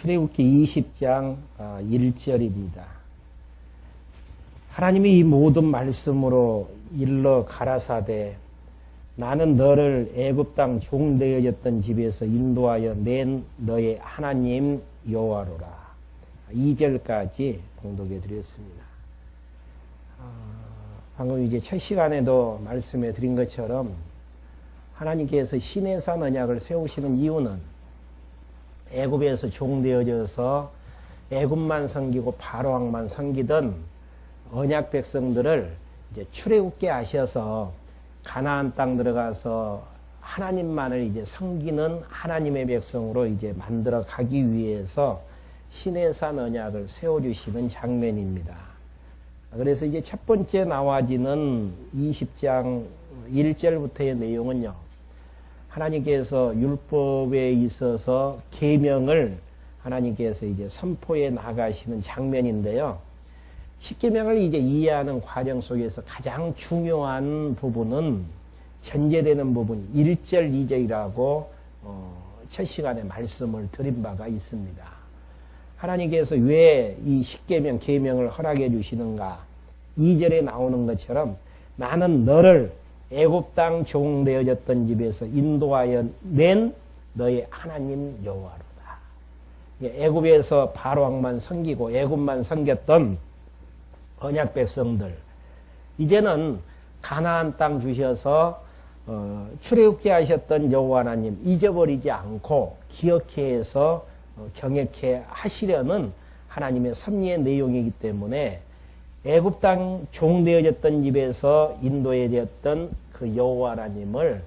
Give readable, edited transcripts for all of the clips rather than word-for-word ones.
출애굽기 20장 1절입니다. 하나님이 이 모든 말씀으로 일러 가라사대 나는 너를 애굽 땅 종되어졌던 집에서 인도하여 낸 너의 하나님 여호와로라. 2절까지 봉독해 드렸습니다. 방금 이제 첫 시간에도 말씀해 드린 것처럼 하나님께서 시내산 언약을 세우시는 이유는 애굽에서 종되어져서 애굽만 섬기고 바로왕만 섬기던 언약 백성들을 이제 출애굽게 하셔서 가나안 땅 들어가서 하나님만을 이제 섬기는 하나님의 백성으로 이제 만들어 가기 위해서 시내산 언약을 세워주시는 장면입니다. 그래서 이제 첫 번째 나와지는 20장 1절부터의 내용은요, 하나님께서 율법에 있어서 계명을 하나님께서 이제 선포해 나가시는 장면인데요. 십계명을 이제 이해하는 과정 속에서 가장 중요한 부분은 전제되는 부분이 1절, 2절이라고 첫 시간에 말씀을 드린 바가 있습니다. 하나님께서 왜 이 십계명, 계명을 허락해 주시는가? 2절에 나오는 것처럼 나는 너를 애굽 땅 종되어졌던 집에서 인도하여 낸 너의 하나님 여호와로다. 애굽에서 바로왕만 섬기고 애굽만 섬겼던 언약 백성들, 이제는 가나안 땅 주셔서 출애굽게 하셨던 여호와 하나님 잊어버리지 않고 기억해서 경외케 하시려는 하나님의 섭리의 내용이기 때문에 애굽 땅 종되어졌던 집에서 인도해졌던 그 여호와 하나님을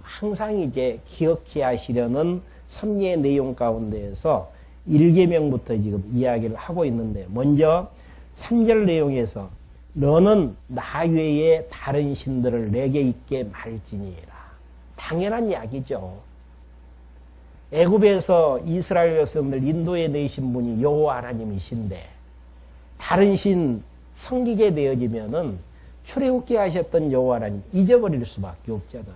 항상 이제 기억해 하시려는 섭리의 내용 가운데에서 1계명부터 지금 이야기를 하고 있는데, 먼저 3절 내용에서 너는 나 외에 다른 신들을 내게 있게 말지니라. 당연한 이야기죠. 애굽에서 이스라엘 백성들 인도에 내신 분이 여호와 하나님이신데 다른 신 섬기게 되어지면은 출애굽게 하셨던 여호와 하나님 잊어버릴 수밖에 없잖아요.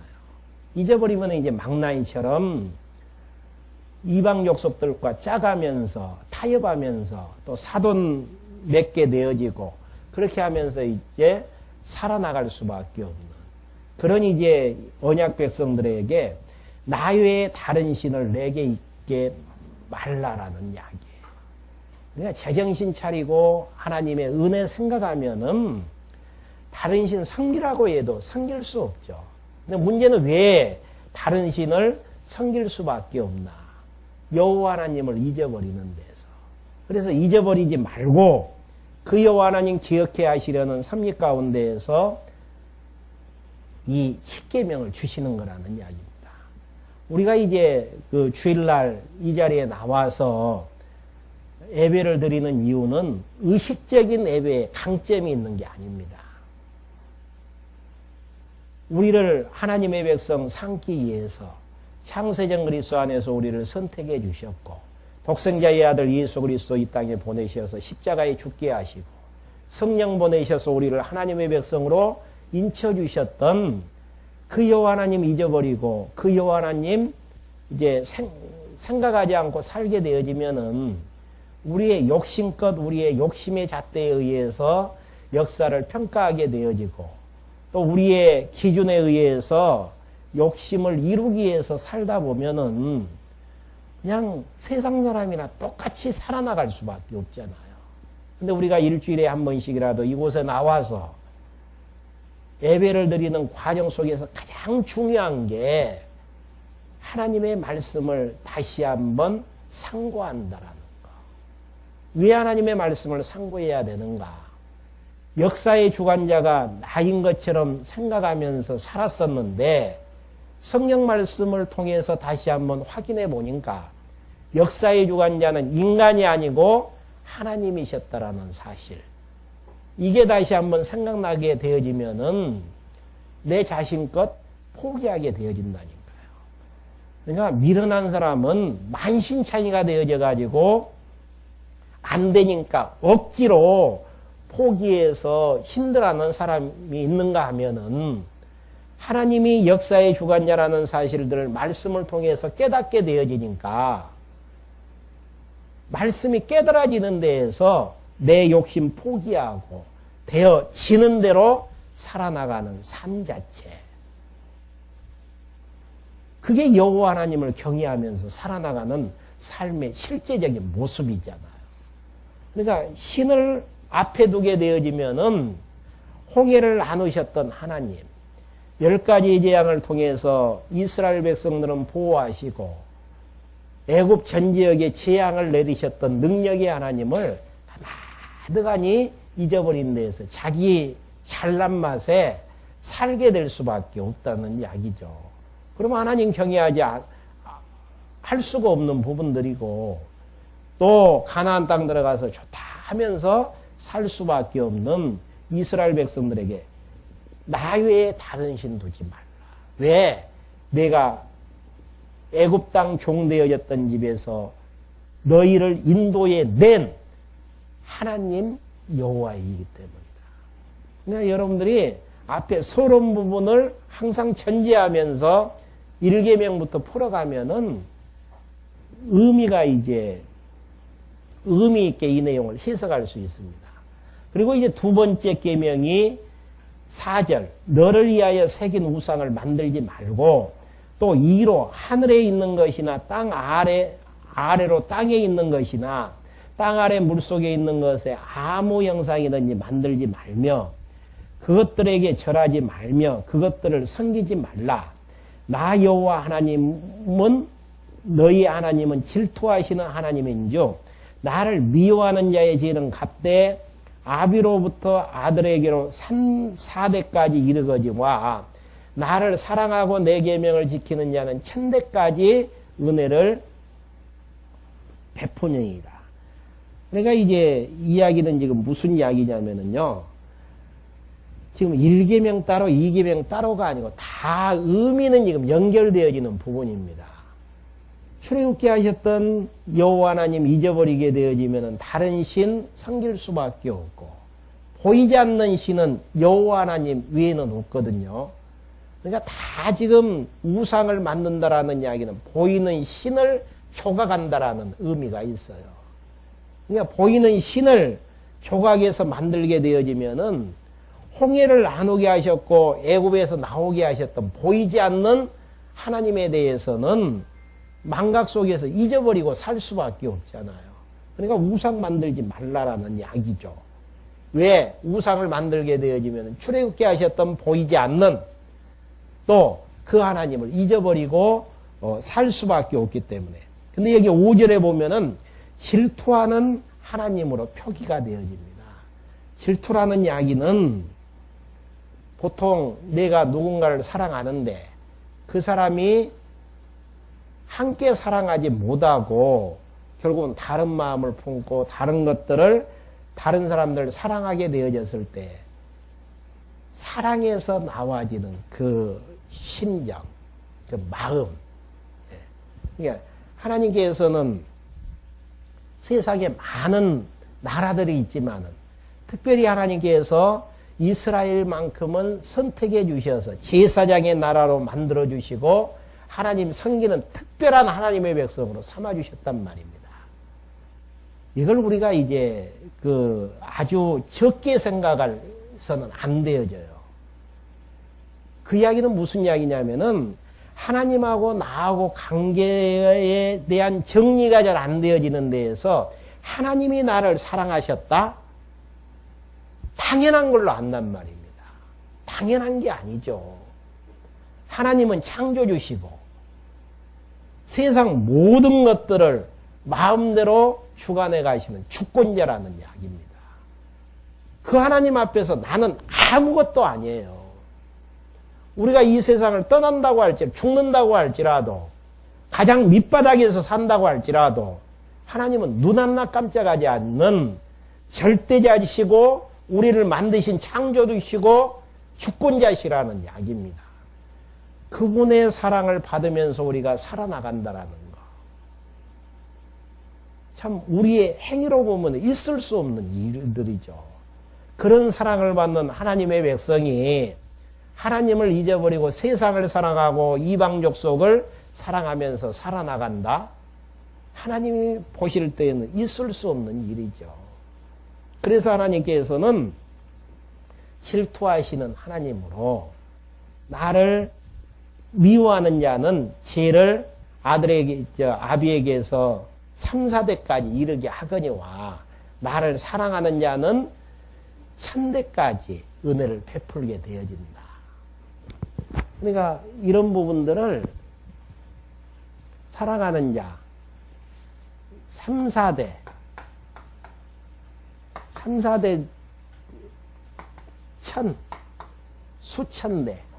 잊어버리면 이제 망나니처럼 이방 족속들과 짜가면서 타협하면서 또 사돈 맺게 되어지고 그렇게 하면서 이제 살아나갈 수밖에 없는 그런 이제 언약 백성들에게 나 외에 다른 신을 내게 있게 말라라는 이야기예요. 그러니까 제정신 차리고 하나님의 은혜 생각하면은 다른 신 섬기라고 해도 섬길 수 없죠. 근데 문제는 왜 다른 신을 섬길 수밖에 없나? 여호와 하나님을 잊어버리는 데서. 그래서 잊어버리지 말고 그 여호와 하나님 기억해 하시려는 섭리 가운데에서 이 십계명을 주시는 거라는 이야기입니다. 우리가 이제 그 주일날 이 자리에 나와서 예배를 드리는 이유는 의식적인 예배에 강점이 있는 게 아닙니다. 우리를 하나님의 백성 삼기 위해서 창세전 그리스도 안에서 우리를 선택해 주셨고 독생자의 아들 예수 그리스도 이 땅에 보내셔서 십자가에 죽게 하시고 성령 보내셔서 우리를 하나님의 백성으로 인쳐주셨던 그 여호와 하나님 잊어버리고 그 여호와 하나님 이제 생각하지 않고 살게 되어지면은 우리의 욕심껏 우리의 욕심의 잣대에 의해서 역사를 평가하게 되어지고 또 우리의 기준에 의해서 욕심을 이루기 위해서 살다 보면은 그냥 세상 사람이나 똑같이 살아나갈 수밖에 없잖아요. 근데 우리가 일주일에 한 번씩이라도 이곳에 나와서 예배를 드리는 과정 속에서 가장 중요한 게 하나님의 말씀을 다시 한번 상고한다라는 거. 왜 하나님의 말씀을 상고해야 되는가? 역사의 주관자가 나인 것처럼 생각하면서 살았었는데 성령 말씀을 통해서 다시 한번 확인해 보니까 역사의 주관자는 인간이 아니고 하나님이셨다라는 사실. 이게 다시 한번 생각나게 되어지면은 내 자신껏 포기하게 되어진다니까요. 그러니까 미련한 사람은 만신창이가 되어져 가지고 안 되니까 억지로 포기해서 힘들어하는 사람이 있는가 하면은 하나님이 역사의 주관자라는 사실들을 말씀을 통해서 깨닫게 되어지니까 말씀이 깨달아지는 데에서 내 욕심 포기하고 되어지는 대로 살아나가는 삶 자체. 그게 여호와 하나님을 경외하면서 살아나가는 삶의 실제적인 모습이잖아요. 그러니까 신을 앞에 두게 되어지면은 홍해를 나누셨던 하나님, 10가지 재앙을 통해서 이스라엘 백성들은 보호하시고 애굽 전 지역에 재앙을 내리셨던 능력의 하나님을 가만히 잊어버린 데에서 자기 잘난 맛에 살게 될 수밖에 없다는 이야기죠. 그러면 하나님 경외하지 할 수가 없는 부분들이고 또 가나안 땅 들어가서 좋다 하면서 살 수밖에 없는 이스라엘 백성들에게 나 외에 다른 신 두지 말라. 왜? 내가 애굽 땅 종되어졌던 집에서 너희를 인도해 낸 하나님 여호와이기 때문이다. 그러니까 여러분들이 앞에 서론 부분을 항상 전제하면서 1계명부터 풀어가면은 의미가 이제 의미 있게 이 내용을 해석할 수 있습니다. 그리고 이제 두 번째 계명이 4절 너를 위하여 새긴 우상을 만들지 말고 또 2로 하늘에 있는 것이나 땅 아래로 땅에 있는 것이나 땅 아래 물속에 있는 것에 아무 형상이든지 만들지 말며 그것들에게 절하지 말며 그것들을 섬기지 말라. 나 여호와 하나님은 너희 하나님은 질투하시는 하나님인즉 나를 미워하는 자의 죄는 갓대 아비로부터 아들에게로 4대까지 이르거니와 나를 사랑하고 내 계명을 지키는 자는 1000대까지 은혜를 베푸느니라. 그러니까 이제 이야기는 지금 무슨 이야기냐면은요. 지금 1계명 따로 2계명 따로가 아니고 다 의미는 지금 연결되어지는 부분입니다. 출애굽게 하셨던 여호와 하나님 잊어버리게 되어지면 다른 신 섬길 수밖에 없고 보이지 않는 신은 여호와 하나님 외에는 없거든요. 그러니까 다 지금 우상을 만든다라는 이야기는 보이는 신을 조각한다라는 의미가 있어요. 그러니까 보이는 신을 조각해서 만들게 되어지면은 홍해를 나누게 하셨고 애굽에서 나오게 하셨던 보이지 않는 하나님에 대해서는 망각 속에서 잊어버리고 살 수밖에 없잖아요. 그러니까 우상 만들지 말라라는 이야기죠. 왜 우상을 만들게 되어지면 출애굽게 하셨던 보이지 않는 또 그 하나님을 잊어버리고 살 수밖에 없기 때문에. 근데 여기 5절에 보면은 질투하는 하나님으로 표기가 되어집니다. 질투라는 이야기는 보통 내가 누군가를 사랑하는데 그 사람이 함께 사랑하지 못하고 결국은 다른 마음을 품고 다른 것들을 다른 사람들을 사랑하게 되어졌을 때 사랑에서 나와지는 그 심정, 그 마음. 그러니까 하나님께서는 세상에 많은 나라들이 있지만은 특별히 하나님께서 이스라엘만큼은 선택해 주셔서 제사장의 나라로 만들어 주시고 하나님 섬기는 특별한 하나님의 백성으로 삼아 주셨단 말입니다. 이걸 우리가 이제 아주 적게 생각할서는 안 되어져요. 그 이야기는 무슨 이야기냐면은 하나님하고 나하고 관계에 대한 정리가 잘 안 되어지는 데에서 하나님이 나를 사랑하셨다? 당연한 걸로 안단 말입니다. 당연한 게 아니죠. 하나님은 창조주시고 세상 모든 것들을 마음대로 주관해 가시는 주권자라는 이야기입니다. 그 하나님 앞에서 나는 아무것도 아니에요. 우리가 이 세상을 떠난다고 할지라도 죽는다고 할지라도 가장 밑바닥에서 산다고 할지라도 하나님은 눈 하나 깜짝하지 않는 절대자시고 우리를 만드신 창조주시고 주권자시라는 이야기입니다. 그분의 사랑을 받으면서 우리가 살아나간다라는 거. 참 우리의 행위로 보면 있을 수 없는 일들이죠. 그런 사랑을 받는 하나님의 백성이 하나님을 잊어버리고 세상을 사랑하고 이방 족속을 사랑하면서 살아나간다? 하나님이 보실 때에는 있을 수 없는 일이죠. 그래서 하나님께서는 질투하시는 하나님으로 나를 미워하는 자는 죄를 아비에게서 3, 4대까지 이르게 하거니와 나를 사랑하는 자는 1000대까지 은혜를 베풀게 되어진다. 그러니까 이런 부분들을 사랑하는 자 3, 4대 3, 4대 수천 대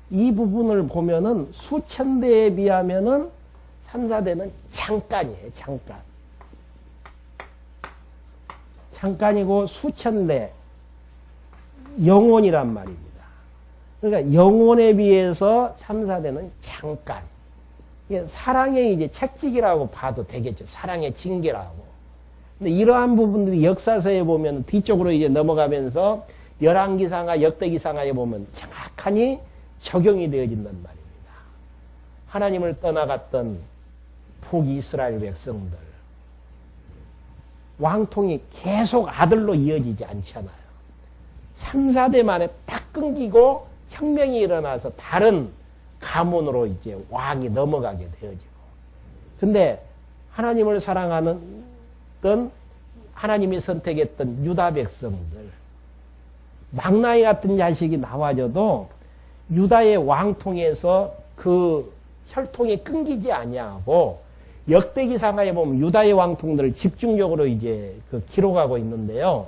이 부분을 보면은 수천 대에 비하면은 3, 4대는 잠깐이에요. 잠깐이고 수천 대 영혼이란 말입니다. 그러니까 영혼에 비해서 3, 4대는 잠깐. 이게 사랑의 이제 책찍이라고 봐도 되겠죠. 사랑의 징계라고. 근데 이러한 부분들이 역사서에 보면 뒤쪽으로 이제 넘어가면서 열왕기상하, 역대기상하에 보면 정확하니 적용이 되어진단 말입니다. 하나님을 떠나갔던 북이스라엘 백성들. 왕통이 계속 아들로 이어지지 않잖아요. 3, 4대 만에 딱 끊기고 혁명이 일어나서 다른 가문으로 이제 왕이 넘어가게 되어지고. 근데 하나님을 사랑하는 하나님이 선택했던 유다 백성들. 망나니 같은 자식이 나와줘도 유다의 왕통에서 그 혈통이 끊기지 아니하고 역대기상하에 보면 유다의 왕통들을 집중적으로 이제 그 기록하고 있는데요.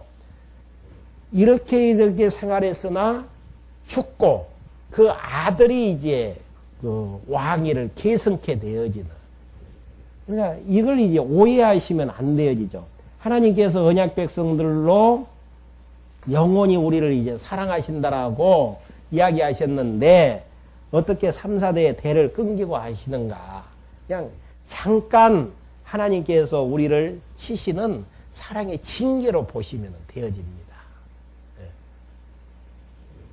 이렇게 생활했으나 죽고 그 아들이 이제 그 왕위를 계승케 되어지는. 그러니까 이걸 이제 오해하시면 안 되어지죠. 하나님께서 언약 백성들로 영원히 우리를 이제 사랑하신다라고 이야기하셨는데 어떻게 3, 4대의 대를 끊기고 하시는가. 그냥 잠깐 하나님께서 우리를 치시는 사랑의 징계로 보시면 되어집니다.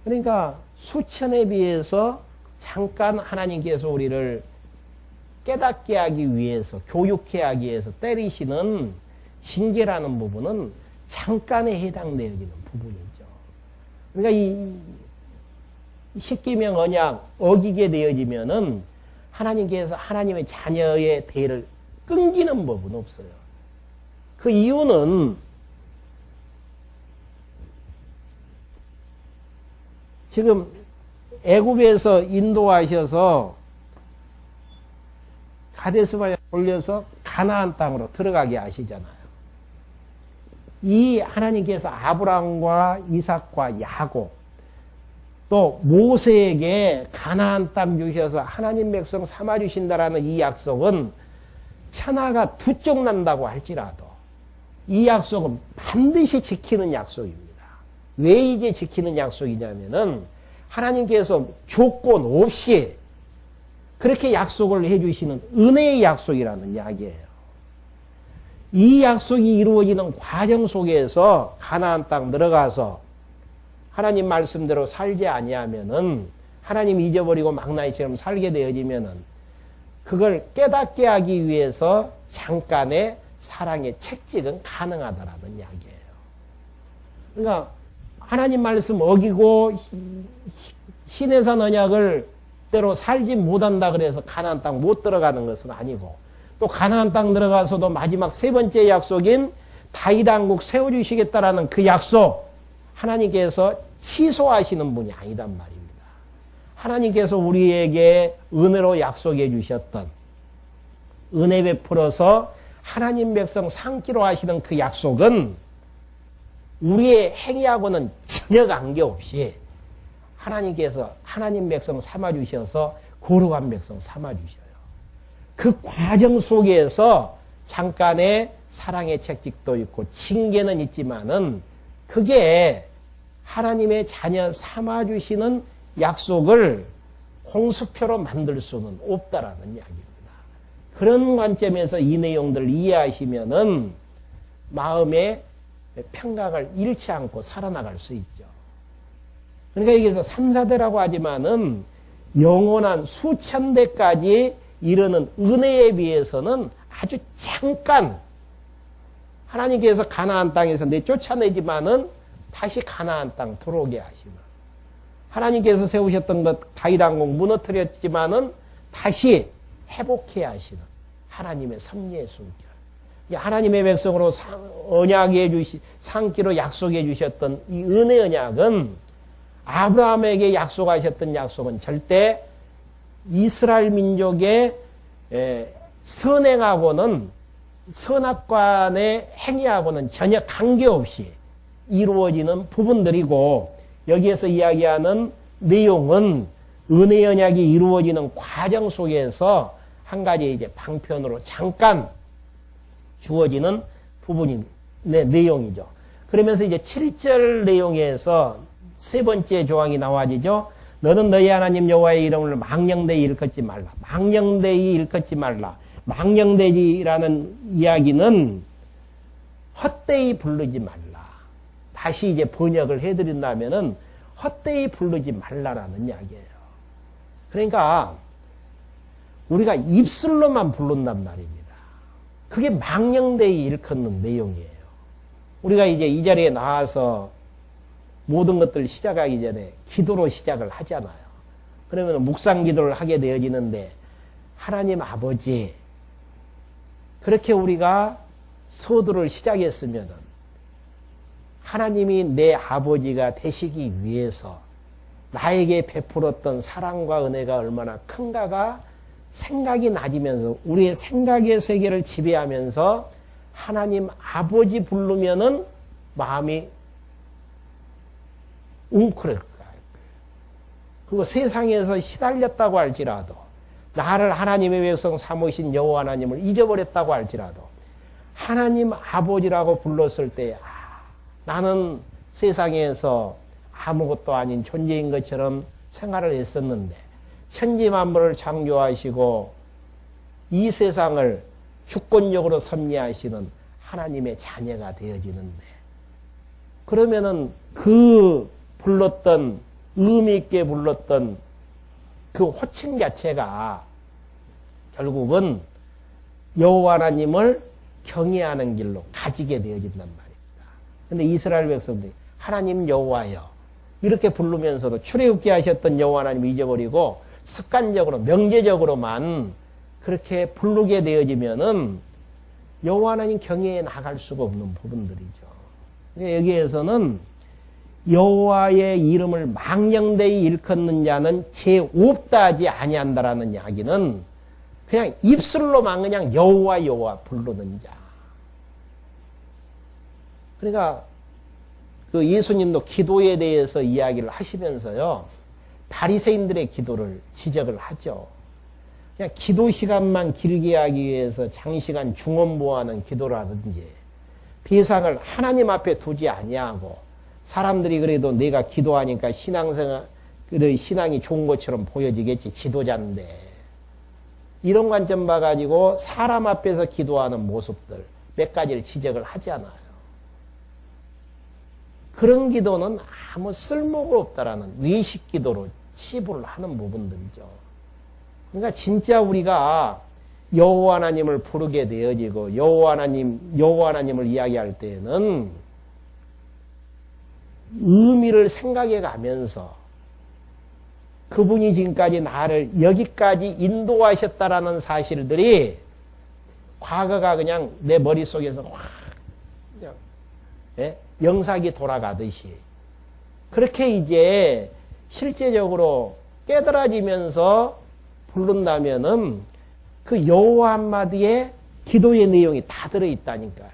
그러니까 수천에 비해서 잠깐 하나님께서 우리를 깨닫게 하기 위해서, 교육해 하기 위해서 때리시는 징계라는 부분은 잠깐에 해당되어지는 부분이죠. 그러니까 이 십계명 언약 어기게 되어지면은 하나님께서 하나님의 자녀의 대를 끊기는 법은 없어요. 그 이유는 지금 애굽에서 인도하셔서 가데스바에 올려서 가나안 땅으로 들어가게 하시잖아요. 이 하나님께서 아브라함과 이삭과 야곱 또 모세에게 가나안 땅 주셔서 하나님 백성 삼아 주신다라는 이 약속은 천하가 두 쪽 난다고 할지라도 이 약속은 반드시 지키는 약속입니다. 왜 이제 지키는 약속이냐면은 하나님께서 조건 없이 그렇게 약속을 해주시는 은혜의 약속이라는 이야기예요. 이 약속이 이루어지는 과정 속에서 가나안 땅 들어가서 하나님 말씀대로 살지 아니하면은 하나님 잊어버리고 망나니처럼 살게 되어지면은 그걸 깨닫게 하기 위해서 잠깐의 사랑의 책찍은 가능하다라는 이야기예요. 그러니까 하나님 말씀 어기고 신해산 언약을 대로 살지 못한다 그래서 가나안 땅 못 들어가는 것은 아니고 또 가나안 땅 들어가서도 마지막 세 번째 약속인 다윗 왕국 세워주시겠다라는 그 약속 하나님께서 취소하시는 분이 아니단 말입니다. 하나님께서 우리에게 은혜로 약속해 주셨던 은혜 베풀어서 하나님 백성 삼기로 하시는 그 약속은 우리의 행위하고는 전혀 관계없이 하나님께서 하나님 백성 삼아 주셔서 거룩한 백성 삼아 주셔요. 그 과정 속에서 잠깐의 사랑의 책찍도 있고 징계는 있지만은 그게 하나님의 자녀 삼아 주시는 약속을 공수표로 만들 수는 없다라는 이야기입니다. 그런 관점에서 이 내용들을 이해하시면은 마음의 평강을 잃지 않고 살아나갈 수 있죠. 그러니까 여기서 3, 4대라고 하지만은 영원한 수천 대까지 이르는 은혜에 비해서는 아주 잠깐 하나님께서 가나안 땅에서 내쫓아내지만은 다시 가나안 땅 들어오게 하시는, 하나님께서 세우셨던 것 다윗 왕궁 무너뜨렸지만은 다시 회복해 하시는 하나님의 섭리의 숨결. 하나님의 백성으로 언약해 상기로 약속해 주셨던 이 은혜 언약은, 아브라함에게 약속하셨던 약속은 절대 이스라엘 민족의 선행하고는, 선악관의 행위하고는 전혀 관계없이 이루어지는 부분들이고, 여기에서 이야기하는 내용은 은혜 언약이 이루어지는 과정 속에서 한 가지 이제 방편으로 잠깐 주어지는 부분인 내용이죠. 그러면서 이제 7절 내용에서 세 번째 조항이 나와지죠. 너는 너희 하나님 여호와의 이름을 망령되이 일컫지 말라. 망령되이 일컫지 말라. 망령되이라는 이야기는 헛되이 부르지 말라. 다시 이제 번역을 해드린다면은 헛되이 부르지 말라라는 이야기예요. 그러니까 우리가 입술로만 부른단 말입니다. 그게 망령되이 일컫는 내용이에요. 우리가 이제 이 자리에 나와서 모든 것들을 시작하기 전에 기도로 시작을 하잖아요. 그러면 묵상 기도를 하게 되어지는데, 하나님 아버지, 그렇게 우리가 서두를 시작했으면 하나님이 내 아버지가 되시기 위해서 나에게 베풀었던 사랑과 은혜가 얼마나 큰가가 생각이 나지면서, 우리의 생각의 세계를 지배하면서 하나님 아버지 부르면은 마음이 웅크릴 거예요. 그리고 세상에서 시달렸다고 할지라도, 나를 하나님의 백성 삼으신 여호와 하나님을 잊어버렸다고 할지라도, 하나님 아버지라고 불렀을 때, 나는 세상에서 아무것도 아닌 존재인 것처럼 생활을 했었는데, 천지만물을 창조하시고 이 세상을 주권적으로 섭리하시는 하나님의 자녀가 되어지는데, 그러면은 그 불렀던, 의미 있게 불렀던 그 호칭 자체가 결국은 여호와 하나님을 경외하는 길로 가지게 되어진단 말입니다. 그런데 이스라엘 백성들이 하나님 여호와여 이렇게 부르면서도 출애굽게 하셨던 여호와 하나님을 잊어버리고 습관적으로 명제적으로만 그렇게 부르게 되어지면은 여호와 하나님 경외에 나갈 수가 없는 부분들이죠. 여기에서는 여호와의 이름을 망령되이 일컫는 자는 죄없다 하지 아니한다라는 이야기는 그냥 입술로만 그냥 여호와 여호와 부르는 자. 그러니까 그 예수님도 기도에 대해서 이야기를 하시면서요, 바리새인들의 기도를 지적을 하죠. 그냥 기도 시간만 길게 하기 위해서 장시간 중언부언하는 기도를 하든지, 대상을 하나님 앞에 두지 아니하고, 사람들이 그래도 내가 기도하니까 신앙이 좋은 것처럼 보여지겠지, 지도자인데, 이런 관점 봐가지고 사람 앞에서 기도하는 모습들 몇 가지를 지적을 하잖아요. 그런 기도는 아무 쓸모가 없다라는 외식 기도로 치부를 하는 부분들이죠. 그러니까 진짜 우리가 여호와 하나님을 부르게 되어지고 여호와 하나님을 이야기할 때에는 의미를 생각해 가면서 그분이 지금까지 나를 여기까지 인도하셨다라는 사실들이 과거가 그냥 내 머릿속에서 확 그냥 영상이 돌아가듯이 그렇게 이제 실제적으로 깨달아지면서 부른다면은 그 여호와 한마디에 기도의 내용이 다 들어있다니까요.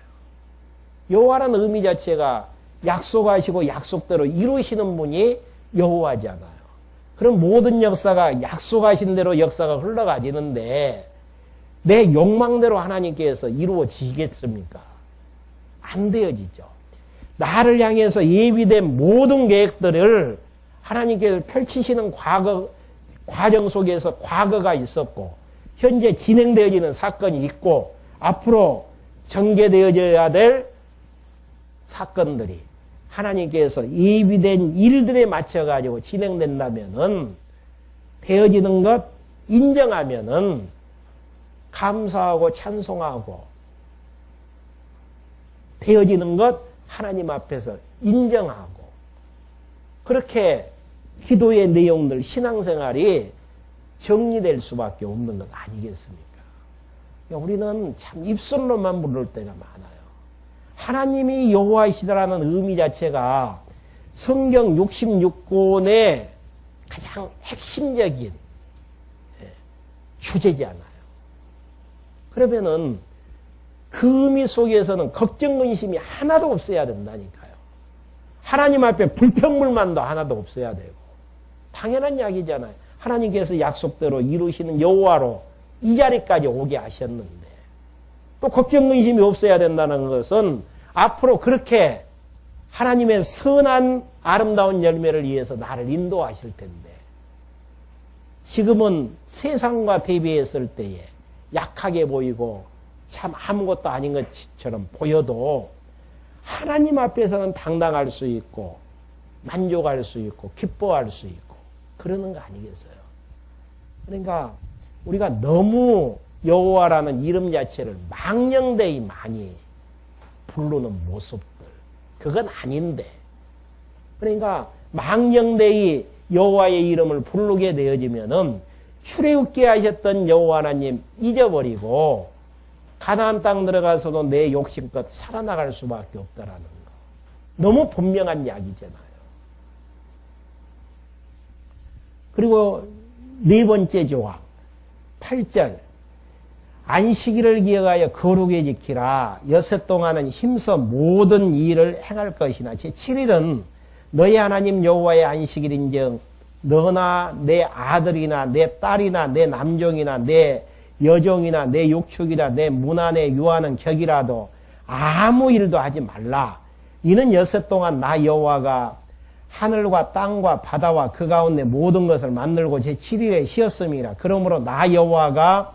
여호와라는 의미 자체가 약속하시고 약속대로 이루시는 분이 여호와잖아요. 그럼 모든 역사가 약속하신 대로 역사가 흘러가지는데 내 욕망대로 하나님께서 이루어지겠습니까? 안 되어지죠. 나를 향해서 예비된 모든 계획들을 하나님께서 펼치시는 과정 속에서 과거가 있었고 현재 진행되어지는 사건이 있고 앞으로 전개되어져야 될 사건들이 하나님께서 예비된 일들에 맞춰가지고 진행된다면은 되어지는 것 인정하면은 감사하고 찬송하고 되어지는 것 하나님 앞에서 인정하고 그렇게 기도의 내용들 신앙생활이 정리될 수밖에 없는 것 아니겠습니까? 우리는 참 입술로만 부를 때가 많아요. 하나님이 여호와이시다라는 의미 자체가 성경 66권의 가장 핵심적인 주제잖아요. 그러면은 그 의미 속에서는 걱정, 근심이 하나도 없어야 된다니까요. 하나님 앞에 불평불만도 하나도 없어야 되고 당연한 이야기잖아요. 하나님께서 약속대로 이루시는 여호와로 이 자리까지 오게 하셨는데 또 걱정, 근심이 없어야 된다는 것은 앞으로 그렇게 하나님의 선한 아름다운 열매를 위해서 나를 인도하실 텐데 지금은 세상과 대비했을 때에 약하게 보이고 참 아무것도 아닌 것처럼 보여도 하나님 앞에서는 당당할 수 있고 만족할 수 있고 기뻐할 수 있고 그러는 거 아니겠어요? 그러니까 우리가 너무 여호와라는 이름 자체를 망령되이 많이 부르는 모습들 그건 아닌데 그러니까 망령되이 여호와의 이름을 부르게 되어지면은 출애굽게 하셨던 여호와 하나님 잊어버리고 가나안 땅 들어가서도 내 욕심껏 살아나갈 수밖에 없다라는 거. 너무 분명한 이야기잖아요. 그리고 네 번째 조항 8절 안식일을 기억하여 거룩히 지키라. 여섯 동안은 힘써 모든 일을 행할 것이나 제7일은 너희 하나님 여호와의 안식일인즉 너나 내 아들이나 내 딸이나 내 남종이나 내 여종이나 내 육축이나 내 문안에 유하는 격이라도 아무 일도 하지 말라. 이는 여섯 동안 나 여호와가 하늘과 땅과 바다와 그 가운데 모든 것을 만들고 제7일에 쉬었음이라. 그러므로 나 여호와가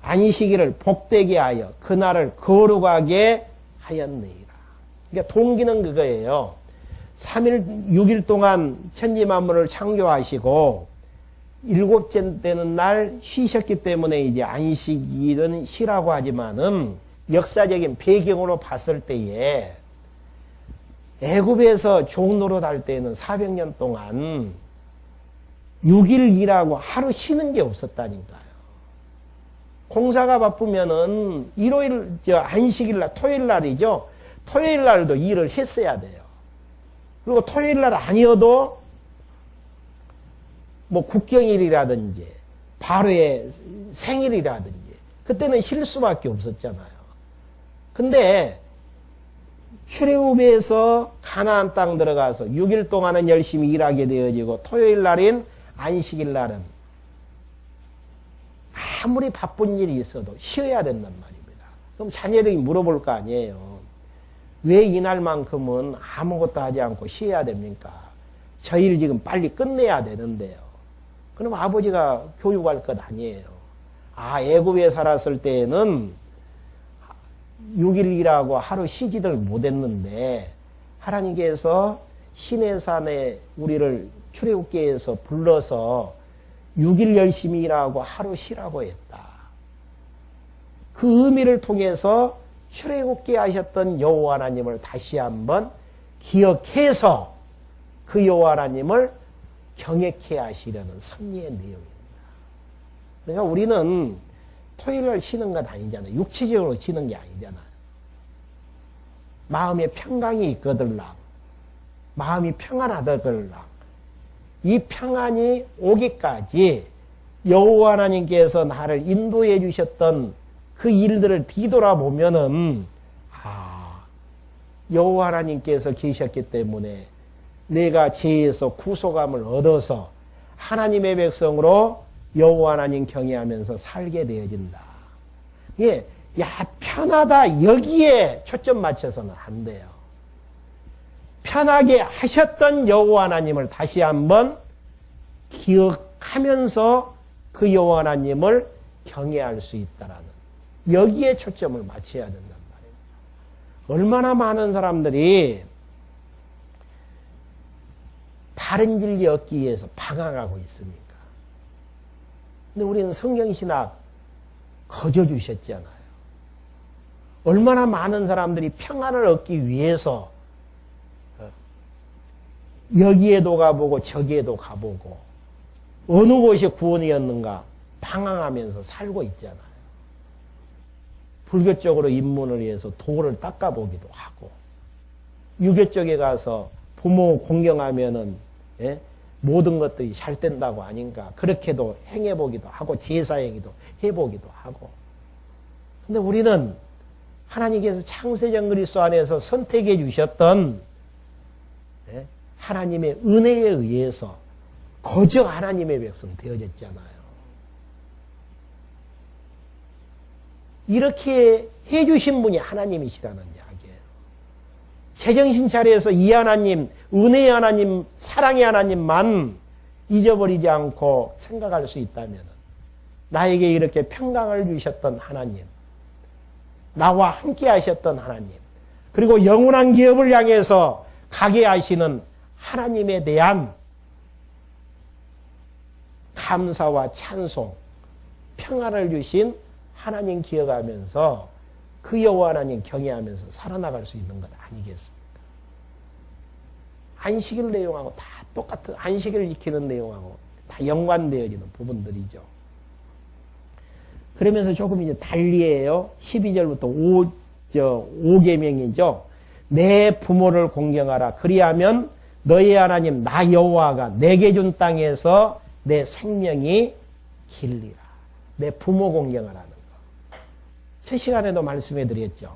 안식일을 복되게 하여 그날을 거룩하게 하였느니라. 그러니까 동기는 그거예요. 3일, 6일 동안 천지만물을 창조하시고 일곱째 되는 날 쉬셨기 때문에 이제 안식일은 쉬라고 하지만은 역사적인 배경으로 봤을 때에 애굽에서 종노릇 할 때는 400년 동안 6일 일하고 하루 쉬는 게 없었다니까요. 공사가 바쁘면은 일요일, 안식일 날, 토요일 날이죠. 토요일 날도 일을 했어야 돼요. 그리고 토요일 날 아니어도 뭐 국경일이라든지 바로의 생일이라든지 그때는 쉴 수밖에 없었잖아요. 근데 출애굽에서 가나안 땅 들어가서 6일 동안은 열심히 일하게 되어지고 토요일 날인 안식일 날은 아무리 바쁜 일이 있어도 쉬어야 된단 말입니다. 그럼 자녀들이 물어볼 거 아니에요. 왜 이날만큼은 아무것도 하지 않고 쉬어야 됩니까? 저 일 지금 빨리 끝내야 되는데요. 그럼 아버지가 교육할 것 아니에요. 애굽에 살았을 때에는 6일 일하고 하루 쉬지들 못했는데 하나님께서 시내산에 우리를 출애굽게 해서 불러서 6일 열심히 일하고 하루 쉬라고 했다. 그 의미를 통해서 출애굽게 하셨던 여호와 하나님을 다시 한번 기억해서 그 여호와 하나님을 경외케 하시려는 섭리의 내용입니다. 그러니까 우리는 토요일을 쉬는 건 아니잖아요. 육체적으로 쉬는 게 아니잖아요. 마음에 평강이 있거들랑 마음이 평안하더글랑 이 평안이 오기까지 여호와 하나님께서 나를 인도해 주셨던 그 일들을 뒤돌아보면은 여호와 하나님께서 계셨기 때문에 내가 죄에서 구속함을 얻어서 하나님의 백성으로 여호와 하나님 경외하면서 살게 되어진다. 예, 편하다 여기에 초점 맞춰서는 안 돼요. 편하게 하셨던 여호와 하나님을 다시 한번 기억하면서 그 여호와 하나님을 경외할 수 있다라는 여기에 초점을 맞춰야 된단 말이에요. 얼마나 많은 사람들이 바른 진리 얻기 위해서 방황하고 있습니까? 근데 우리는 성경신학 거저 주셨잖아요. 얼마나 많은 사람들이 평안을 얻기 위해서 여기에도 가보고 저기에도 가보고 어느 곳이 구원이었는가 방황하면서 살고 있잖아요. 불교 쪽으로 입문을 위해서 도를 닦아보기도 하고 유교 쪽에 가서 부모 공경하면은 모든 것들이 잘 된다고 아닌가 그렇게도 행해보기도 하고 제사행위도 해보기도 하고 근데 우리는 하나님께서 창세전 그리스도 안에서 선택해 주셨던 하나님의 은혜에 의해서 거저 하나님의 백성 되어졌잖아요. 이렇게 해주신 분이 하나님이시라는 이야기예요. 제정신 차려서 이 하나님, 은혜의 하나님, 사랑의 하나님만 잊어버리지 않고 생각할 수 있다면 나에게 이렇게 평강을 주셨던 하나님, 나와 함께 하셨던 하나님, 그리고 영원한 기업을 향해서 가게 하시는 하나님에 대한 감사와 찬송, 평안을 주신 하나님 기억하면서 그 여호와 하나님 경외하면서 살아나갈 수 있는 것 아니겠습니까? 안식일 내용하고 다 똑같은 안식일을 지키는 내용하고 다 연관되어지는 부분들이죠. 그러면서 조금 이제 달리해요. 12절부터 5계명이죠. 내 부모를 공경하라. 그리하면 너희 하나님 나 여호와가 내게 준 땅에서 내 생명이 길리라. 내 부모 공경하라는 거. 첫 시간에도 말씀해 드렸죠.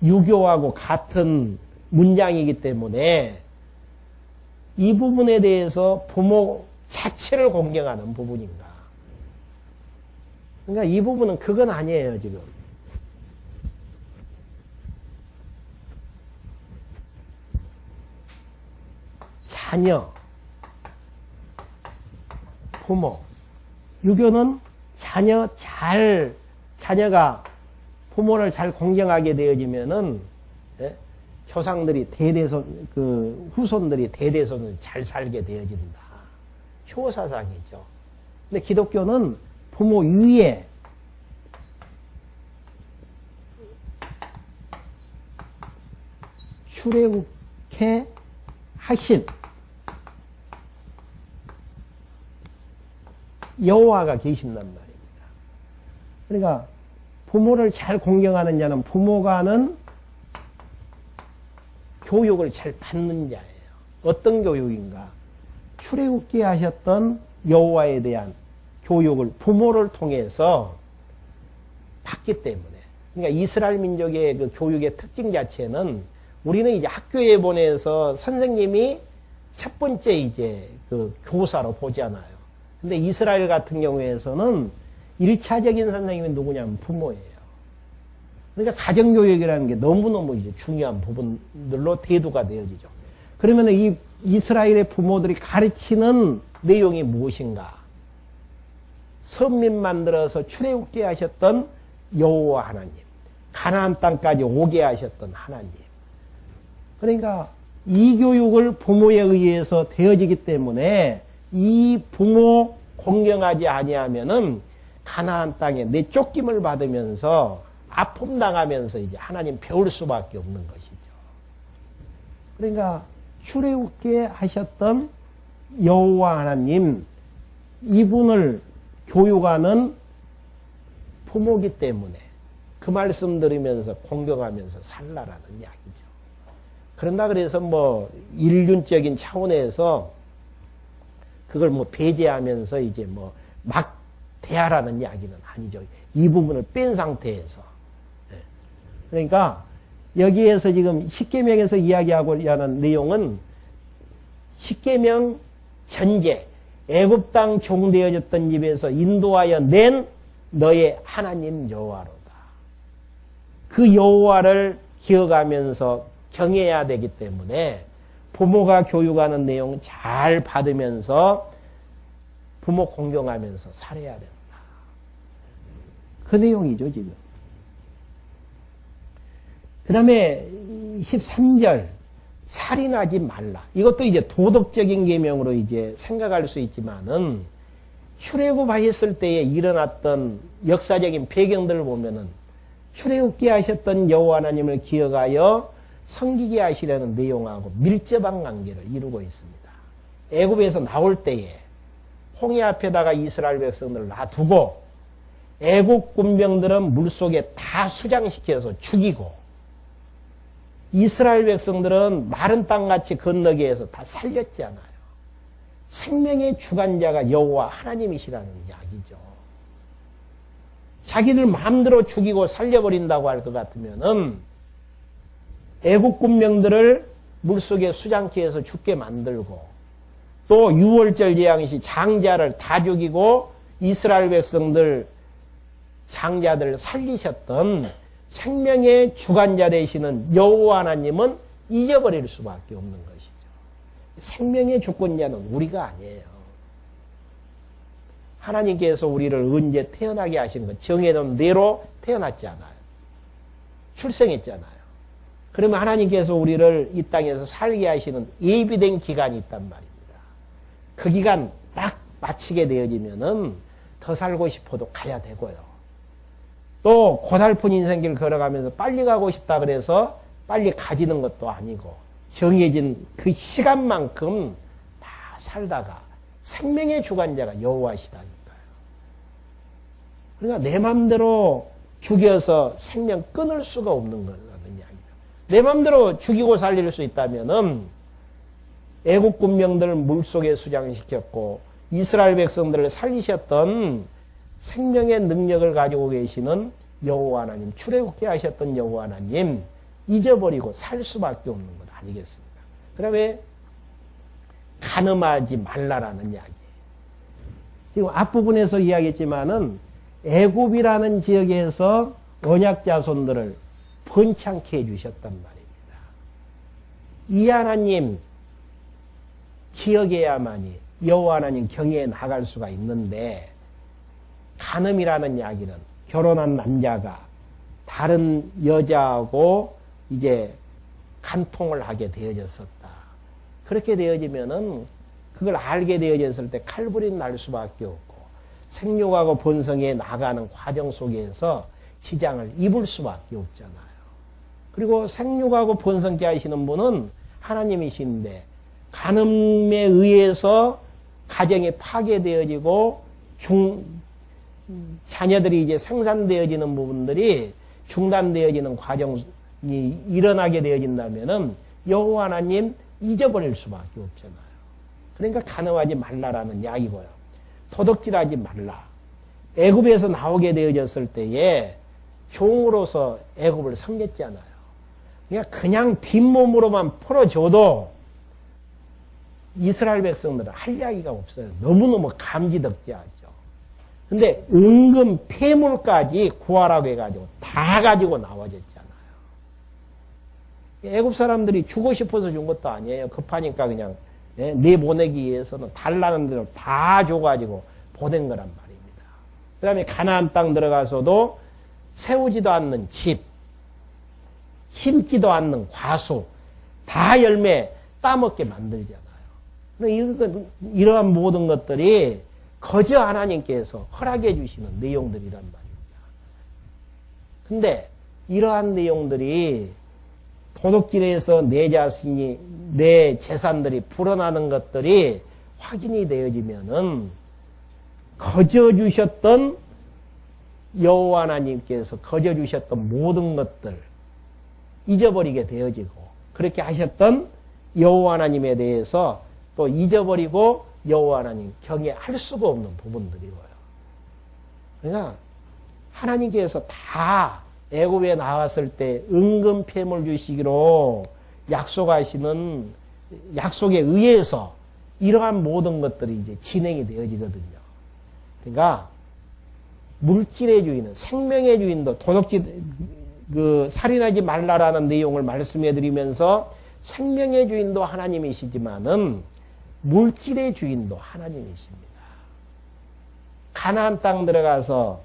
유교하고 같은 문장이기 때문에 이 부분에 대해서 부모 자체를 공경하는 부분인가. 그러니까 이 부분은 그건 아니에요, 지금. 자녀, 부모. 유교는 자녀가 부모를 잘 공경하게 되어지면은, 조상들이 후손들이 대대손을 잘 살게 되어진다. 효사상이죠. 근데 기독교는 부모 위에 출애굽해 하신 여호와가 계신단 말입니다. 그러니까 부모를 잘 공경하는 자는 부모가 하는 교육을 잘 받는 자예요. 어떤 교육인가? 출애굽게 하셨던 여호와에 대한 교육을 부모를 통해서 받기 때문에. 그러니까 이스라엘 민족의 그 교육의 특징 자체는 우리는 이제 학교에 보내서 선생님이 첫 번째 이제 그 교사로 보잖아요. 근데 이스라엘 같은 경우에서는 1차적인 선생님이 누구냐면 부모예요. 그러니까 가정교육이라는 게 너무너무 이제 중요한 부분들로 대두가 되어지죠. 그러면 이 이스라엘의 부모들이 가르치는 내용이 무엇인가? 선민 만들어서 출애굽게 하셨던 여호와 하나님, 가나안 땅까지 오게 하셨던 하나님. 그러니까 이 교육을 부모에 의해서 되어지기 때문에 이 부모 공경하지 아니하면은 가나안 땅에 내쫓김을 받으면서 아픔 당하면서 이제 하나님 배울 수밖에 없는 것이죠. 그러니까 출애굽게 하셨던 여호와 하나님, 이분을 교육하는 부모기 때문에 그 말씀 들으면서 공경하면서 살라라는 이야기죠. 그런다 그래서 뭐 인륜적인 차원에서 그걸 뭐 배제하면서 이제 뭐 막 대하라는 이야기는 아니죠. 이 부분을 뺀 상태에서. 그러니까 여기에서 지금 십계명에서 이야기하고자 하는 내용은 십계명 전제, 애굽 땅 종되어졌던 집에서 인도하여 낸 너의 하나님 여호와로다. 그 여호와를 기억하면서 경외해야 되기 때문에 부모가 교육하는 내용 잘 받으면서 부모 공경하면서 살아야 된다. 그 내용이죠, 지금. 그 다음에 13절 살인하지 말라. 이것도 이제 도덕적인 계명으로 이제 생각할 수 있지만은 출애굽하셨을 때에 일어났던 역사적인 배경들을 보면은 출애굽게 하셨던 여호와 하나님을 기억하여 섬기게 하시려는 내용하고 밀접한 관계를 이루고 있습니다. 애굽에서 나올 때에 홍해 앞에다가 이스라엘 백성들을 놔두고 애국 군병들은 물속에 다 수장시켜서 죽이고 이스라엘 백성들은 마른 땅같이 건너게 해서 다 살렸잖아요. 생명의 주관자가 여호와 하나님이시라는 이야기죠. 자기들 마음대로 죽이고 살려버린다고 할 것 같으면은 애국 군병들을 물속에 수장케 해서 죽게 만들고 또 유월절 예양시 장자를 다 죽이고 이스라엘 백성들 장자들을 살리셨던 생명의 주관자 되시는 여호와 하나님은 잊어버릴 수밖에 없는 것이죠. 생명의 주권자는 우리가 아니에요. 하나님께서 우리를 언제 태어나게 하신 것 정해놓은 대로 태어났지 않아요. 출생했잖아요. 그러면 하나님께서 우리를 이 땅에서 살게 하시는 예비된 기간이 있단 말입니다. 그 기간 딱 마치게 되어지면은 더 살고 싶어도 가야 되고요. 또 고달픈 인생길 걸어가면서 빨리 가고 싶다 그래서 빨리 가지는 것도 아니고 정해진 그 시간만큼 다 살다가 생명의 주관자가 여호와시다니까요. 그러니까 내 맘대로 죽여서 생명 끊을 수가 없는 거라는 이야기예요. 내 맘대로 죽이고 살릴 수 있다면은 애국 군병들을 물속에 수장시켰고 이스라엘 백성들을 살리셨던 생명의 능력을 가지고 계시는 여호와 하나님, 출애굽게 하셨던 여호와 하나님 잊어버리고 살 수밖에 없는 것 아니겠습니까? 그다음에 간음하지 말라라는 이야기예요. 지금 앞부분에서 이야기했지만은 애굽이라는 지역에서 언약 자손들을 번창케 해주셨단 말입니다. 이 하나님 기억해야만이 여호와 하나님 경외에 나갈 수가 있는데 간음이라는 이야기는 결혼한 남자가 다른 여자하고 이제 간통을 하게 되어졌었다. 그렇게 되어지면은 그걸 알게 되어졌을 때 칼불이 날 수밖에 없고 생육하고 번성에 나가는 과정 속에서 지장을 입을 수밖에 없잖아요. 그리고 생육하고 번성케 하시는 분은 하나님이신데 간음에 의해서 가정이 파괴되어지고 자녀들이 이제 생산되어지는 부분들이 중단되어지는 과정이 일어나게 되어진다면은 여호와 하나님 잊어버릴 수밖에 없잖아요. 그러니까 간음하지 말라라는 이야기고요. 도둑질하지 말라. 애굽에서 나오게 되어졌을 때에 종으로서 애굽을 섬겼잖아요. 그냥 빈몸으로만 풀어줘도 이스라엘 백성들은 할 이야기가 없어요. 너무너무 감지덕지하죠. 근데 은금 폐물까지 구하라고 해가지고 다 가지고 나와졌잖아요. 애굽 사람들이 주고 싶어서 준 것도 아니에요. 급하니까 그냥 내보내기 위해서는 달라는 대로 다 줘가지고 보낸 거란 말입니다. 그 다음에 가나안 땅 들어가서도 세우지도 않는 집, 심지도 않는 과수, 다 열매 따먹게 만들잖아요. 이러한 모든 것들이 거저 하나님께서 허락해 주시는 내용들이란 말입니다. 근데 이러한 내용들이 도둑질에서 내 자신이, 내 재산들이 불어나는 것들이 확인이 되어지면은 거저 주셨던 여호와 하나님께서 거저 주셨던 모든 것들 잊어버리게 되어지고 그렇게 하셨던 여호와 하나님에 대해서 또 잊어버리고 여호와 하나님 경외할 수가 없는 부분들이고요. 그러니까 하나님께서 다 애굽에 나왔을 때 은금 폐물 주시기로 약속하시는 약속에 의해서 이러한 모든 것들이 이제 진행이 되어지거든요. 그러니까 물질의 주인은 생명의 주인도 도둑질 살인하지 말라라는 내용을 말씀해 드리면서 생명의 주인도 하나님이시지만은 물질의 주인도 하나님이십니다. 가나안 땅 들어가서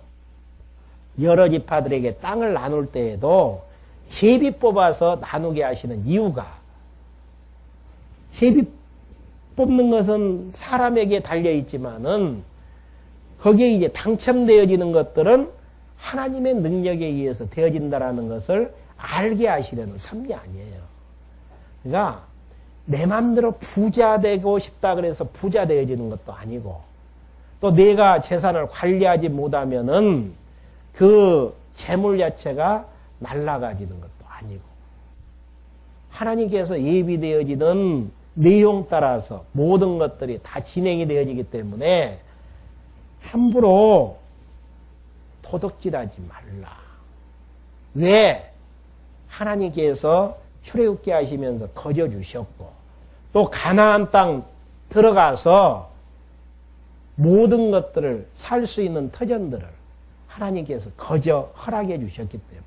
여러 지파들에게 땅을 나눌 때에도 제비 뽑아서 나누게 하시는 이유가 제비 뽑는 것은 사람에게 달려있지만은 거기에 이제 당첨되어지는 것들은 하나님의 능력에 의해서 되어진다라는 것을 알게 하시려는 섭리 아니에요. 그러니까 내 마음대로 부자 되고 싶다 그래서 부자 되어지는 것도 아니고, 또 내가 재산을 관리하지 못하면은 그 재물 자체가 날아가지는 것도 아니고, 하나님께서 예비되어지는 내용 따라서 모든 것들이 다 진행이 되어지기 때문에 함부로 도둑질하지 말라. 왜? 하나님께서 출애굽게 하시면서 거저 주셨고, 또 가나안 땅 들어가서 모든 것들을 살 수 있는 터전들을 하나님께서 거저 허락해 주셨기 때문에,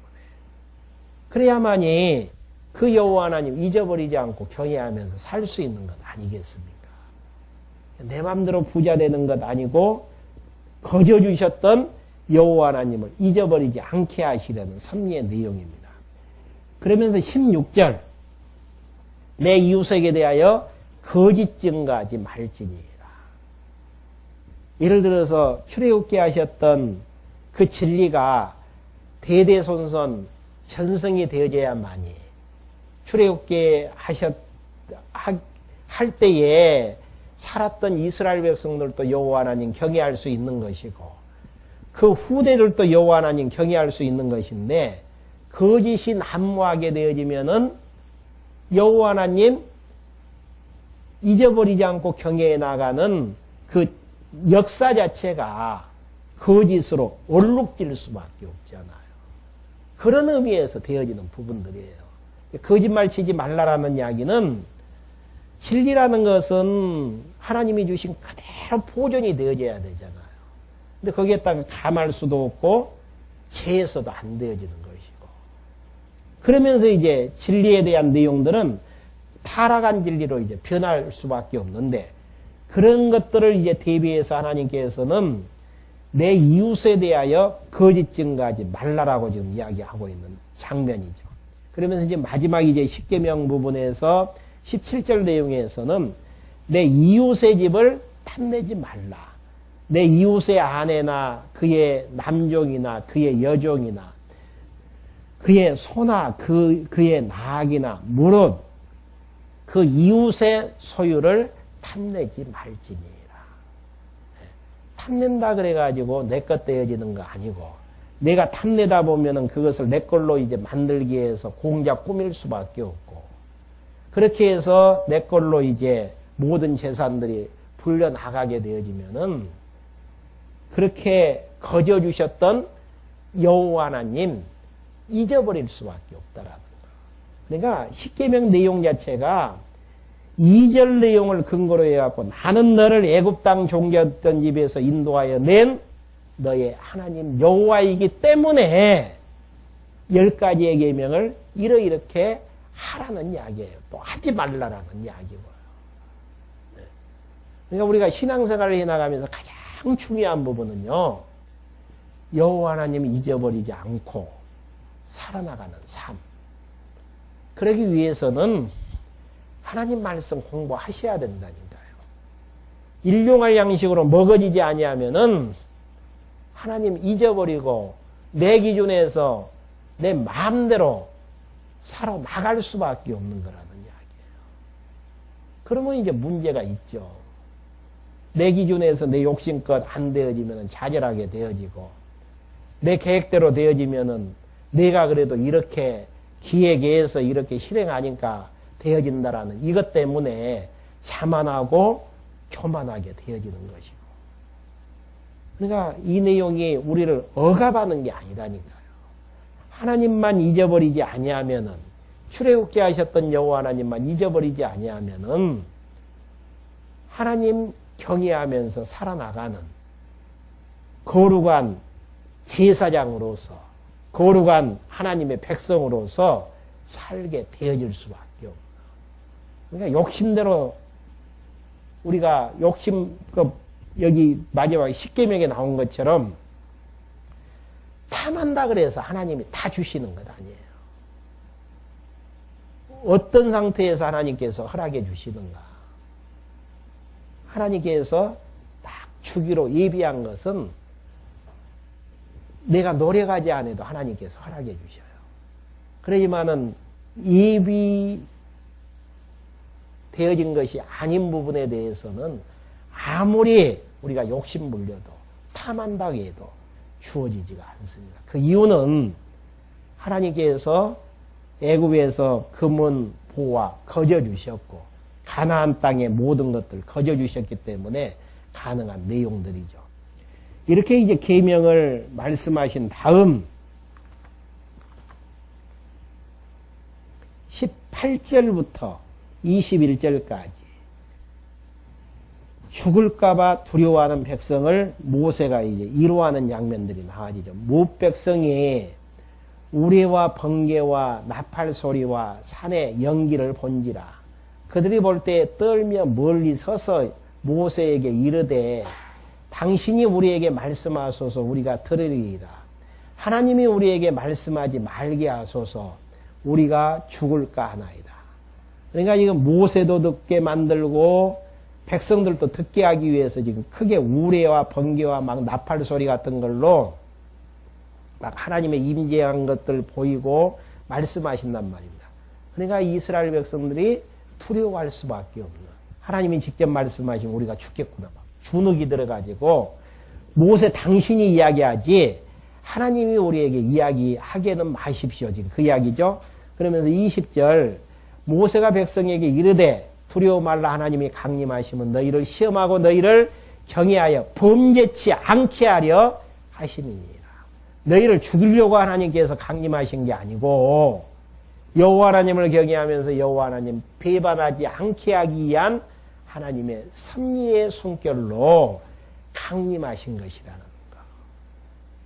그래야만이 그 여호와 하나님 잊어버리지 않고 경외하면서 살 수 있는 것 아니겠습니까? 내 마음대로 부자 되는 것 아니고 거저 주셨던 여호와 하나님을 잊어버리지 않게 하시려는 섭리의 내용입니다. 그러면서 16절, 내 이웃에게 대하여 거짓 증거하지 말지니라. 예를 들어서 출애굽게 하셨던 그 진리가 대대손손 전승이 되어져야만이 출애굽게 할 때에 살았던 이스라엘 백성들도 여호와 하나님 경외할 수 있는 것이고, 그 후대들도 여호와 하나님 경외할 수 있는 것인데, 거짓이 난무하게 되어지면은 여호와 하나님 잊어버리지 않고 경외해 나가는 그 역사 자체가 거짓으로 얼룩질 수밖에 없잖아요. 그런 의미에서 되어지는 부분들이에요. 거짓말 치지 말라라는 이야기는, 진리라는 것은 하나님이 주신 그대로 보존이 되어져야 되잖아요. 근데 거기에다가 감할 수도 없고 재해서도 안 되어지는 것이고, 그러면서 이제 진리에 대한 내용들은 타락한 진리로 이제 변할 수밖에 없는데, 그런 것들을 이제 대비해서 하나님께서는 내 이웃에 대하여 거짓 증거하지 말라라고 지금 이야기하고 있는 장면이죠. 그러면서 이제 마지막 이제 십계명 부분에서 17절 내용에서는 내 이웃의 집을 탐내지 말라. 내 이웃의 아내나 그의 남종이나 그의 여종이나 그의 소나 그의 낙이나 무릇 그 이웃의 소유를 탐내지 말지니라. 탐낸다 그래가지고 내 것 되어지는 거 아니고, 내가 탐내다 보면은 그것을 내 걸로 이제 만들기 위해서 공작 꾸밀 수밖에 없고, 그렇게 해서 내 걸로 이제 모든 재산들이 불려나가게 되어지면은 그렇게 거저 주셨던 여호와 하나님 잊어버릴 수밖에 없다라는 거. 그러니까 십계명 내용 자체가 2절 내용을 근거로 해갖고, 나는 너를 애굽 땅 종되었던 집에서 인도하여 낸 너의 하나님 여호와이기 때문에 10가지의 계명을 이렇게 하라는 이야기예요. 또 하지 말라라는 이야기고요. 그러니까 우리가 신앙생활을 해나가면서 가장 중요한 부분은요, 여호와 하나님을 잊어버리지 않고 살아나가는 삶. 그러기 위해서는 하나님 말씀 공부하셔야 된다니까요. 일용할 양식으로 먹어지지 아니하면은 하나님 잊어버리고 내 기준에서 내 마음대로 살아나갈 수밖에 없는 거라는 이야기예요. 그러면 이제 문제가 있죠. 내 기준에서 내 욕심껏 안 되어지면 좌절하게 되어지고, 내 계획대로 되어지면은 내가 그래도 이렇게 기획해서 이렇게 실행하니까 되어진다라는 이것 때문에 자만하고 교만하게 되어지는 것이고. 그러니까 이 내용이 우리를 억압하는 게 아니라니까요. 하나님만 잊어버리지 아니하면은, 출애굽게 하셨던 여호와 하나님만 잊어버리지 아니하면은 하나님 경외하면서 살아나가는 거룩한 제사장으로서, 거룩한 하나님의 백성으로서 살게 되어질 수밖에 없어요. 그러니까 욕심대로 우리가 여기 마지막 십계명에 나온 것처럼 탐한다 그래서 하나님이 다 주시는 것 아니에요. 어떤 상태에서 하나님께서 허락해 주시는가? 하나님께서 딱 주기로 예비한 것은 내가 노력하지 않아도 하나님께서 허락해 주셔요. 그러지만은 예비되어진 것이 아닌 부분에 대해서는 아무리 우리가 욕심 불려도 탐한다고 해도 주어지지가 않습니다. 그 이유는 하나님께서 애굽에서 금은 보화 거저 주셨고 가나안 땅의 모든 것들 거저 주셨기 때문에 가능한 내용들이죠. 이렇게 이제 계명을 말씀하신 다음 18절부터 21절까지 죽을까봐 두려워하는 백성을 모세가 이제 위로하는 장면들이 나와지죠. 못 백성이 우레와 번개와 나팔 소리와 산의 연기를 본지라 그들이 볼 때 떨며 멀리 서서 모세에게 이르되 당신이 우리에게 말씀하소서 우리가 들으리이다. 하나님이 우리에게 말씀하지 말게 하소서 우리가 죽을까 하나이다. 그러니까 지금 모세도 듣게 만들고 백성들도 듣게 하기 위해서 지금 크게 우레와 번개와 막 나팔 소리 같은 걸로 막 하나님의 임재한 것들 보이고 말씀하신단 말입니다. 그러니까 이스라엘 백성들이 두려워할 수밖에 없는 하나님이 직접 말씀하시면 우리가 죽겠구나 막 주눅이 들어가지고 모세 당신이 이야기하지 하나님이 우리에게 이야기하게는 마십시오. 지금 그 이야기죠. 그러면서 20절 모세가 백성에게 이르되 두려워 말라 하나님이 강림하시면 너희를 시험하고 너희를 경외하여 범죄치 않게 하려 하시느니라. 너희를 죽이려고 하나님께서 강림하신 게 아니고 여호와 하나님을 경외하면서 여호와 하나님 배반하지 않게 하기 위한 하나님의 섭리의 숨결로 강림하신 것이라는 것.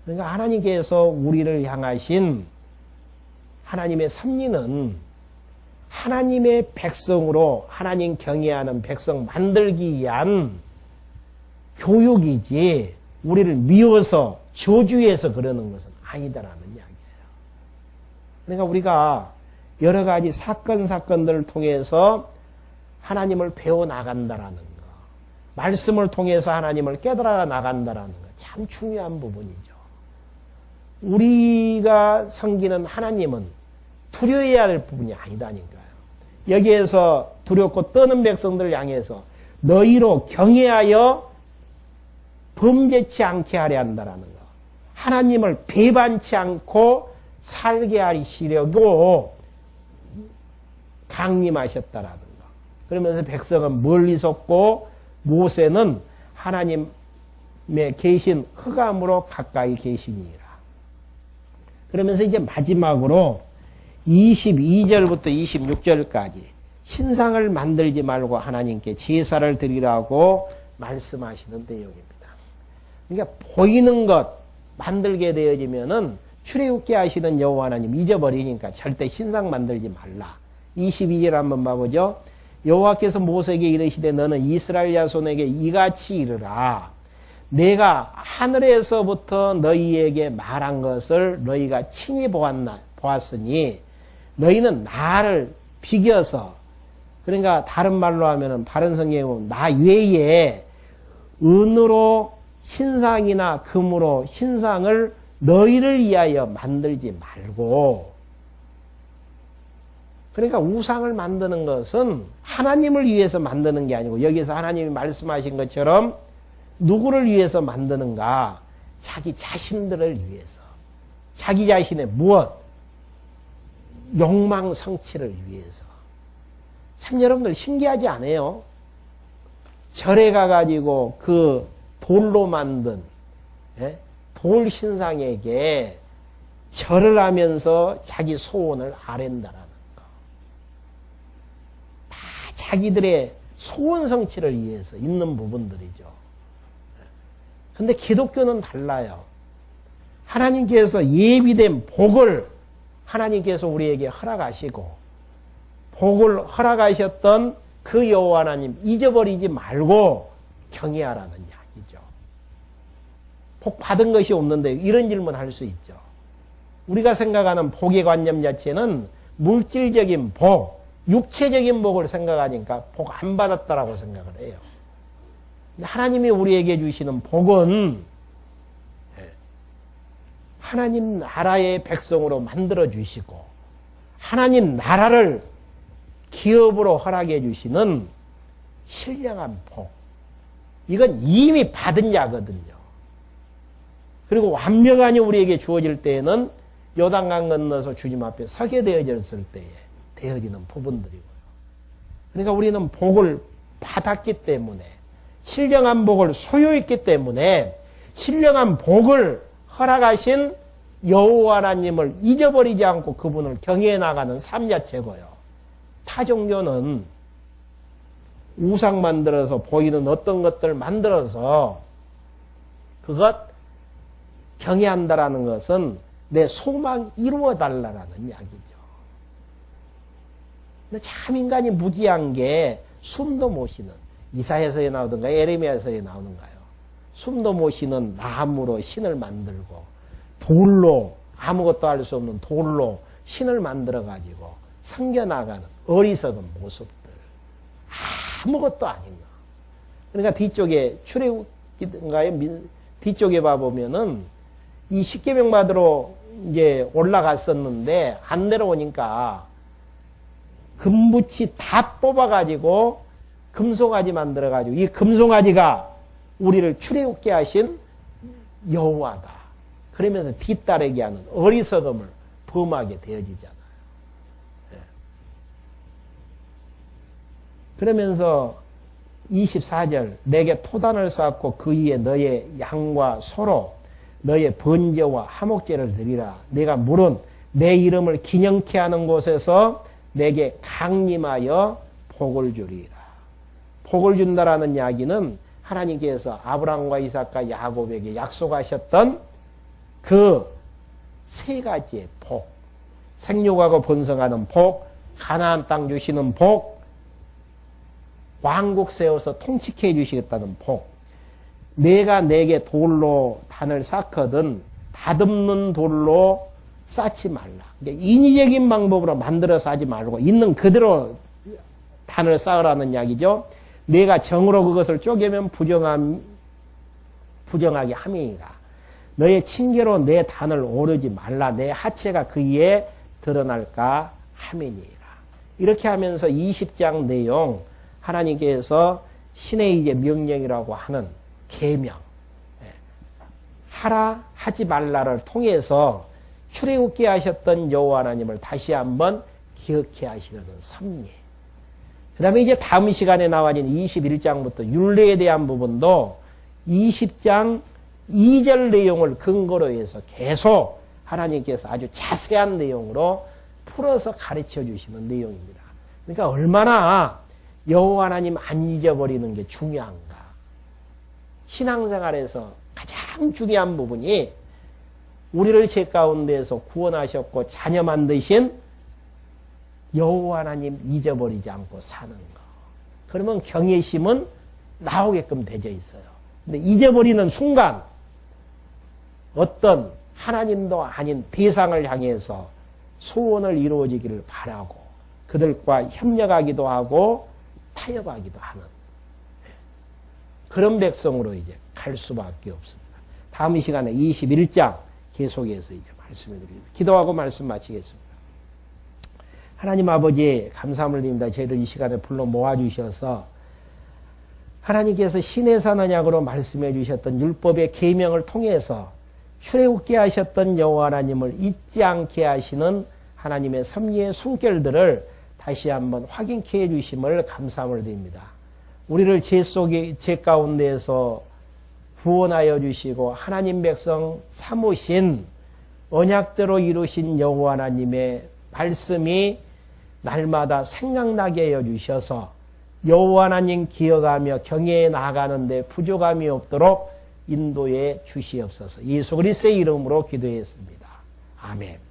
그러니까 하나님께서 우리를 향하신 하나님의 섭리는 하나님의 백성으로 하나님 경외하는 백성 만들기 위한 교육이지 우리를 미워서 저주해서 그러는 것은 아니다라는 이야기예요. 그러니까 우리가 여러 가지 사건들을 통해서 하나님을 배워나간다라는 것, 말씀을 통해서 하나님을 깨달아 나간다라는 것, 참 중요한 부분이죠. 우리가 섬기는 하나님은 두려워해야 할 부분이 아니다니까요. 여기에서 두렵고 떠는 백성들을 향해서 너희로 경외하여 범죄치 않게 하려 한다라는 것. 하나님을 배반치 않고 살게 하시려고 강림하셨다라는 것. 그러면서 백성은 멀리 섰고 모세는 하나님의 계신 흑암으로 가까이 계시니라. 그러면서 이제 마지막으로 22절부터 26절까지 신상을 만들지 말고 하나님께 제사를 드리라고 말씀하시는 내용입니다. 그러니까 보이는 것 만들게 되어지면은 출애굽게 하시는 여호와 하나님 잊어버리니까 절대 신상 만들지 말라. 22절 한번 봐보죠. 여호와께서 모세에게 이르시되 너는 이스라엘 자손에게 이같이 이르라. 내가 하늘에서부터 너희에게 말한 것을 너희가 친히 보았으니 너희는 나를 비겨서 그러니까 다른 말로 하면은 바른 성경에 보면 나 외에 은으로 신상이나 금으로 신상을 너희를 위하여 만들지 말고 그러니까 우상을 만드는 것은 하나님을 위해서 만드는 게 아니고 여기서 하나님이 말씀하신 것처럼 누구를 위해서 만드는가? 자기 자신들을 위해서. 자기 자신의 무엇? 욕망 성취를 위해서. 참 여러분들 신기하지 않아요? 절에 가가지고 그 돌로 만든 돌 신상에게 절을 하면서 자기 소원을 아랜다라는 거. 다 자기들의 소원 성취를 위해서 있는 부분들이죠. 근데 기독교는 달라요. 하나님께서 예비된 복을 하나님께서 우리에게 허락하시고 복을 허락하셨던 그 여호와 하나님 잊어버리지 말고 경외하라는 이야기죠. 복 받은 것이 없는데 이런 질문 할 수 있죠. 우리가 생각하는 복의 관념 자체는 물질적인 복, 육체적인 복을 생각하니까 복 안 받았다라고 생각을 해요. 하나님이 우리에게 주시는 복은 하나님 나라의 백성으로 만들어 주시고 하나님 나라를 기업으로 허락해 주시는 신령한 복. 이건 이미 받은 자거든요. 그리고 완벽하니 우리에게 주어질 때에는 요단강 건너서 주님 앞에 서게 되어졌을 때에 되어지는 부분들이고요. 그러니까 우리는 복을 받았기 때문에 신령한 복을 소유했기 때문에 신령한 복을 허락하신 여호와 하나님을 잊어버리지 않고 그분을 경외해 나가는 삶 자체고요. 타 종교는 우상 만들어서 보이는 어떤 것들 만들어서 그것 경외한다라는 것은 내 소망 이루어달라는 이야기죠. 근데 참 인간이 무지한 게 숨도 못 쉬는 이사야서에 나오던가 예레미야서에 나오는가요? 숨도 못 쉬는 나무로 신을 만들고 돌로 아무것도 할 수 없는 돌로 신을 만들어 가지고 섬겨나가는 어리석은 모습들 아무것도 아닌 거. 그러니까 뒤쪽에 출애굽기인가요? 뒤쪽에 봐보면은 이 십계명 받으러 이제 올라갔었는데 안 내려오니까 금붙이 다 뽑아가지고 금송아지 만들어가지고 이 금송아지가 우리를 출애굽게 하신 여호와다. 그러면서 뒤따르게 하는 어리석음을 범하게 되어지잖아요. 그러면서 24절 내게 토단을 쌓고 그 위에 너의 양과 소로 너의 번제와 화목제를 드리라. 내가 물은 내 이름을 기념케 하는 곳에서 내게 강림하여 복을 주리라. 복을 준다라는 이야기는 하나님께서 아브라함과 이삭과 야곱에게 약속하셨던 그 세 가지의 복, 생육하고 번성하는 복, 가나안 땅 주시는 복, 왕국 세워서 통치케 해주시겠다는 복. 내가 내게 돌로 단을 쌓거든 다듬는 돌로 쌓지 말라. 그러니까 인위적인 방법으로 만들어서 하지 말고 있는 그대로 단을 쌓으라는 이야기죠. 내가 정으로 그것을 쪼개면 부정하게 함이니라. 너의 징계로 내 단을 오르지 말라. 내 하체가 그 위에 드러날까 함이니라. 이렇게 하면서 20장 내용 하나님께서 신의 이제 명령이라고 하는 계명, 하라 하지 말라를 통해서 출애굽게 하셨던 여호와 하나님을 다시 한번 기억해 하시려는 섭리. 그 다음에 이제 다음 시간에 나와진 21장부터 율례에 대한 부분도 20장 2절 내용을 근거로 해서 계속 하나님께서 아주 자세한 내용으로 풀어서 가르쳐 주시는 내용입니다. 그러니까 얼마나 여호와 하나님 안 잊어버리는 게 중요한가. 신앙생활에서 가장 중요한 부분이 우리를 죄 가운데에서 구원하셨고 자녀 만드신 여호와 하나님 잊어버리지 않고 사는 거. 그러면 경외심은 나오게끔 되어 있어요. 근데 잊어버리는 순간 어떤 하나님도 아닌 대상을 향해서 소원을 이루어지기를 바라고 그들과 협력하기도 하고 타협하기도 하는 그런 백성으로 이제 갈 수밖에 없습니다. 다음 시간에 21장 계속해서 이제 말씀해 드립니다. 기도하고 말씀 마치겠습니다. 하나님 아버지 감사함을 드립니다. 저희들 이 시간에 불러 모아주셔서 하나님께서 신의 산 언약으로 말씀해 주셨던 율법의 계명을 통해서 출애굽게 하셨던 여호와 하나님을 잊지 않게 하시는 하나님의 섭리의 숨결들을 다시 한번 확인케 해주심을 감사함을 드립니다. 우리를 죄 가운데에서 구원하여 주시고 하나님 백성 삼으신 언약대로 이루신 여호와 하나님의 말씀이 날마다 생각나게 해 주셔서 여호와 하나님 기억하며 경외해 나아가는데 부족함이 없도록 인도해 주시옵소서. 예수 그리스도의 이름으로 기도했습니다. 아멘.